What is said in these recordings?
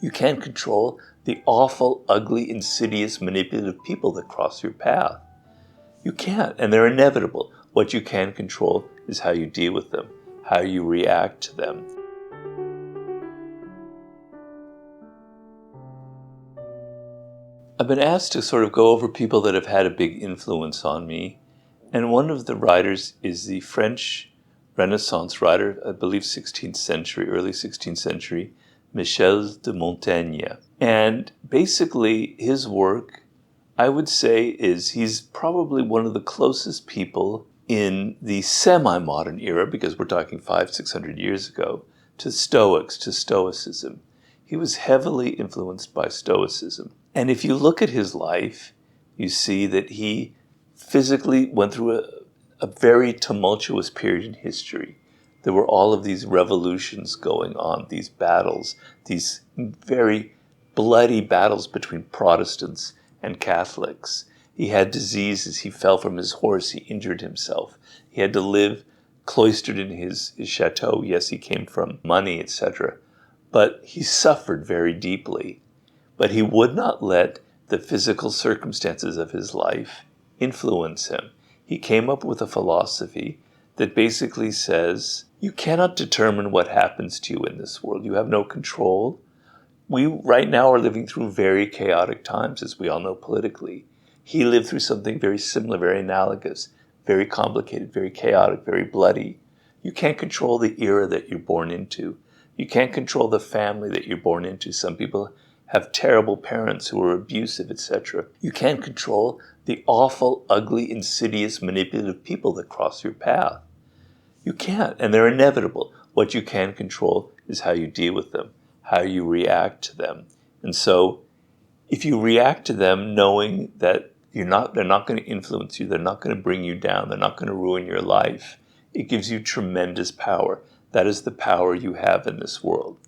You can't control the awful, ugly, insidious, manipulative people that cross your path. You can't, and they're inevitable. What you can control is how you deal with them, how you react to them. I've been asked to sort of go over people that have had a big influence on me, and one of the writers is the French Renaissance writer, I believe 16th century, early 16th century, Michel de Montaigne. And basically his work, I would say, is he's probably one of the closest people in the semi-modern era, because we're talking 500-600 years ago, to Stoics, to Stoicism. He was heavily influenced by Stoicism. And if you look at his life, you see that he physically went through a very tumultuous period in history. There were all of these revolutions going on, these battles, these very bloody battles between Protestants and Catholics. He had diseases. He fell from his horse. He injured himself. He had to live cloistered in his chateau. Yes, he came from money, etc. But he suffered very deeply. But he would not let the physical circumstances of his life influence him. He came up with a philosophy that basically says, you cannot determine what happens to you in this world. You have no control. We right now are living through very chaotic times, as we all know politically. He lived through something very similar, very analogous, very complicated, very chaotic, very bloody. You can't control the era that you're born into. You can't control the family that you're born into. Some people have terrible parents who are abusive, etc. You can't control the awful, ugly, insidious, manipulative people that cross your path. You can't, and they're inevitable. What you can control is how you deal with them, how you react to them. And so if you react to them knowing that they're not going to influence you, they're not going to bring you down, they're not going to ruin your life, it gives you tremendous power. That is the power you have in this world.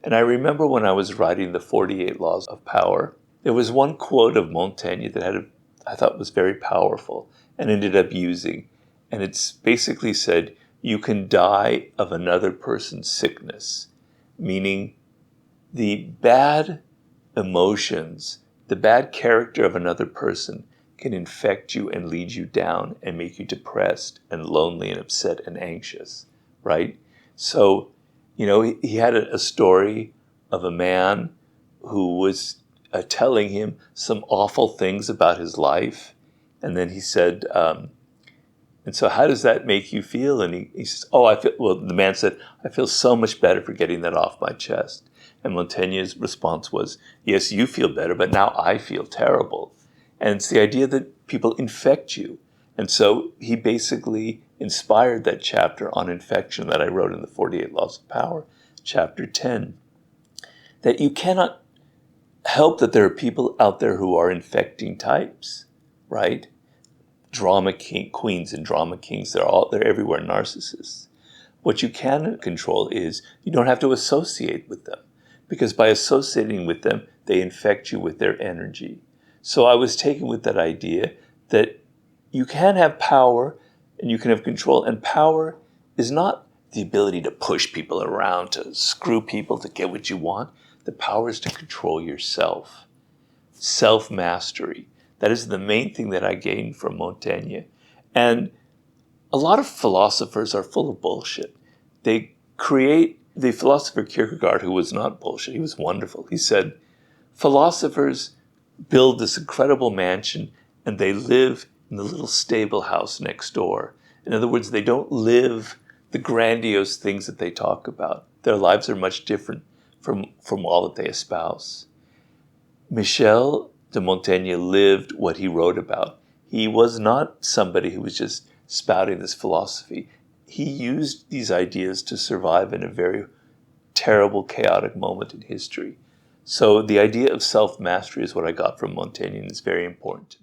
And I remember when I was writing the 48 Laws of Power, there was one quote of Montaigne that I thought was very powerful and ended up using. And it's basically said, you can die of another person's sickness, meaning the bad emotions, the bad character of another person can infect you and lead you down and make you depressed and lonely and upset and anxious, right? So, he had a story of a man who was telling him some awful things about his life. And then he said, and so how does that make you feel? And he says, the man said, I feel so much better for getting that off my chest. And Montaigne's response was, yes, you feel better, but now I feel terrible. And it's the idea that people infect you. And so he basically inspired that chapter on infection that I wrote in the 48 Laws of Power, chapter 10, that you cannot help that there are people out there who are infecting types, right? Drama queens and drama kings, they're everywhere, narcissists. What you can control is you don't have to associate with them, because by associating with them, they infect you with their energy. So I was taken with that idea that you can have power and you can have control, and power is not the ability to push people around, to screw people, to get what you want. The power is to control yourself. Self-mastery. That is the main thing that I gained from Montaigne. And a lot of philosophers are full of bullshit. The philosopher Kierkegaard, who was not bullshit, he was wonderful. He said, philosophers build this incredible mansion and they live in the little stable house next door. In other words, they don't live the grandiose things that they talk about. Their lives are much different from all that they espouse. Michel de Montaigne lived what he wrote about. He was not somebody who was just spouting this philosophy. He used these ideas to survive in a very terrible, chaotic moment in history. So the idea of self-mastery is what I got from Montaigne, and it's very important to me.